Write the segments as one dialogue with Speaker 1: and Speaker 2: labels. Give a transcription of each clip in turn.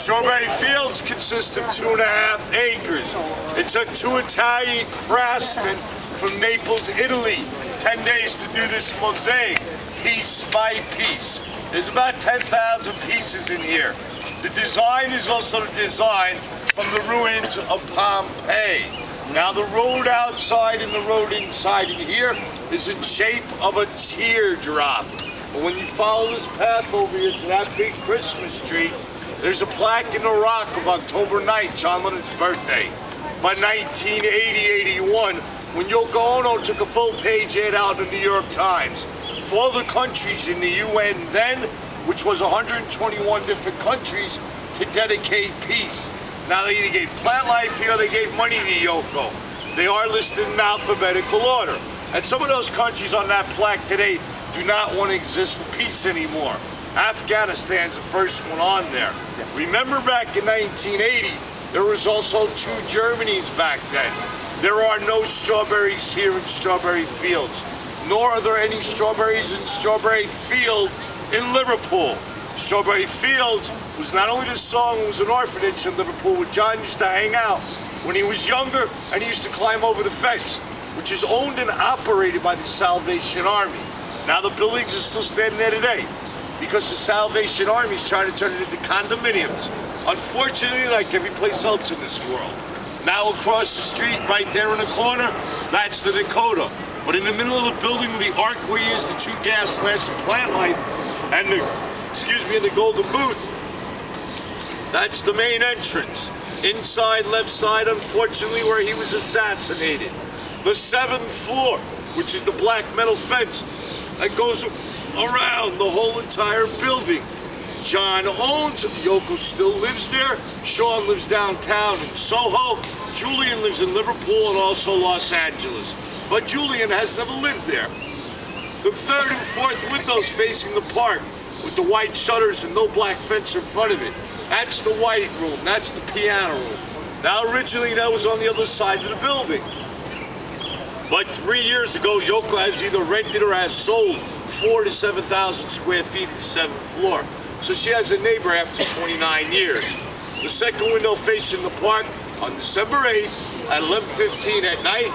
Speaker 1: Strawberry fields consist of 2.5 acres. It took 2 Italian craftsmen from Naples, Italy, 10 days to do this mosaic, piece by piece. There's about 10,000 pieces in here. The design is also the design from the ruins of Pompeii. Now the road outside and the road inside in here is in shape of a teardrop. But when you follow this path over here to that big Christmas tree, there's a plaque in the rock of October 9th, John Lennon's birthday. By 1980-81, when Yoko Ono took a full-page ad out in the New York Times for all the countries in the UN then, which was 121 different countries, to dedicate peace. Now they either gave plant life here or they gave money to Yoko. They are listed in alphabetical order. And some of those countries on that plaque today do not want to exist for peace anymore. Afghanistan's the first one on there. Remember back in 1980, there was also 2 Germanys back then. There are no strawberries here in Strawberry Fields, nor are there any strawberries in Strawberry Field in Liverpool. Strawberry Fields was not only the song, it was an orphanage in Liverpool where John used to hang out when he was younger, and he used to climb over the fence, which is owned and operated by the Salvation Army. Now the buildings are still standing there today, because the Salvation Army is trying to turn it into condominiums. Unfortunately, like every place else in this world. Now across the street, right there in the corner, that's the Dakota. But in the middle of the building where the archway is, the 2 gas lamps, the plant life, and the golden booth, that's the main entrance. Inside, left side, unfortunately, where he was assassinated. The 7th floor, which is the black metal fence that goes around the whole entire building. John owns, Yoko still lives there, Sean lives downtown in Soho, Julian lives in Liverpool and also Los Angeles. But Julian has never lived there. The 3rd and 4th windows facing the park with the white shutters and no black fence in front of it. That's the white room, that's the piano room. Now originally that was on the other side of the building. But 3 years ago, Yoko has either rented or has sold 4,000 to 7,000 square feet of the 7th floor. So she has a neighbor after 29 years. The 2nd window facing the park on December 8th at 11:15 at night,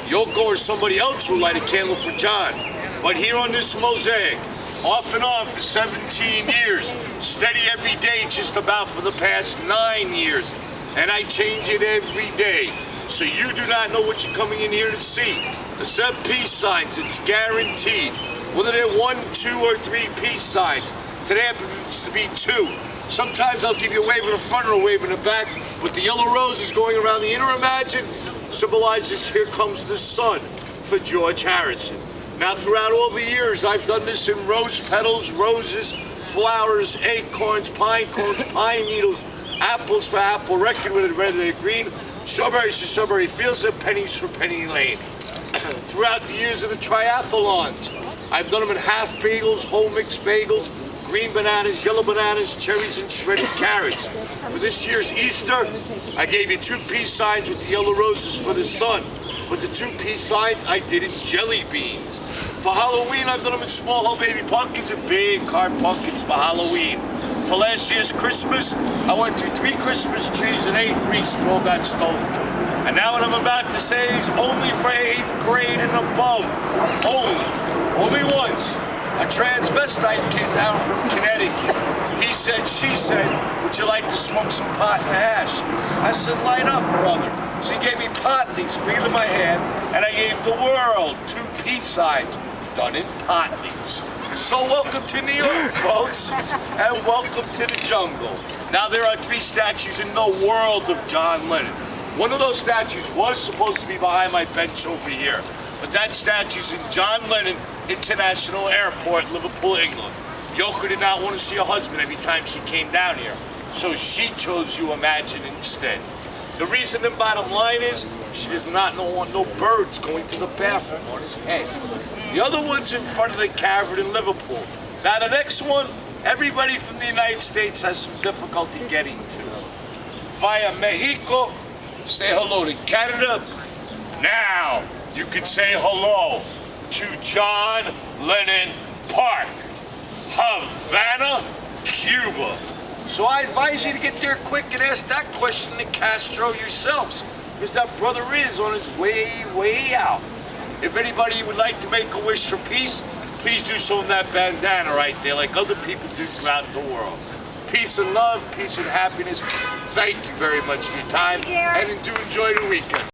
Speaker 1: Yoko or somebody else will light a candle for John. But here on this mosaic, off and on for 17 years, steady every day just about for the past 9 years. And I change it every day. So you do not know what you're coming in here to see. Except peace signs, it's guaranteed. Whether they're 1, 2, or 3 peace signs. Today happens to be 2. Sometimes I'll give you a wave in the front or a wave in the back. With the yellow roses going around the inner imagine symbolizes here comes the sun for George Harrison. Now throughout all the years I've done this in rose petals, roses, flowers, acorns, pine cones, pine needles, apples for apple, record with it red and green, strawberries for Strawberry Fields, and pennies for Penny Lane. Throughout the years of the triathlons, I've done them in half bagels, whole mixed bagels, green bananas, yellow bananas, cherries, and shredded carrots. For this year's Easter, I gave you 2 peace signs with the yellow roses for the sun. But the 2 peace signs I did in jelly beans. For Halloween, I've done them in small whole baby pumpkins and big carved pumpkins for Halloween. For last year's Christmas, I went through 3 Christmas trees and 8 wreaths that all got stolen. And now what I'm about to say is only for 8th grade and above. Only once. A transvestite came down from Connecticut. He said, she said, would you like to smoke some pot and hash? I said, light up, brother. So he gave me pot leaves, put it in my hand, and I gave the world 2 peace signs done in pot leaves. So welcome to New York, folks, and welcome to the jungle. Now there are 3 statues in the world of John Lennon. One of those statues was supposed to be behind my bench over here, but that statue's in John Lennon International Airport, Liverpool, England. Yoko did not want to see her husband every time she came down here, so she chose You Imagine instead. The reason and bottom line is she does not want no birds going to the bathroom on his head. The other one's in front of the cavern in Liverpool. Now the next one, everybody from the United States has some difficulty getting to. Via Mexico, say hello to Canada. Now you can say hello to John Lennon Park, Havana, Cuba. So I advise you to get there quick and ask that question to Castro yourselves, because that brother is on his way out. If anybody would like to make a wish for peace, please do so in that bandana right there, like other people do throughout the world. Peace and love, peace and happiness. Thank you very much for your time, and do enjoy the weekend.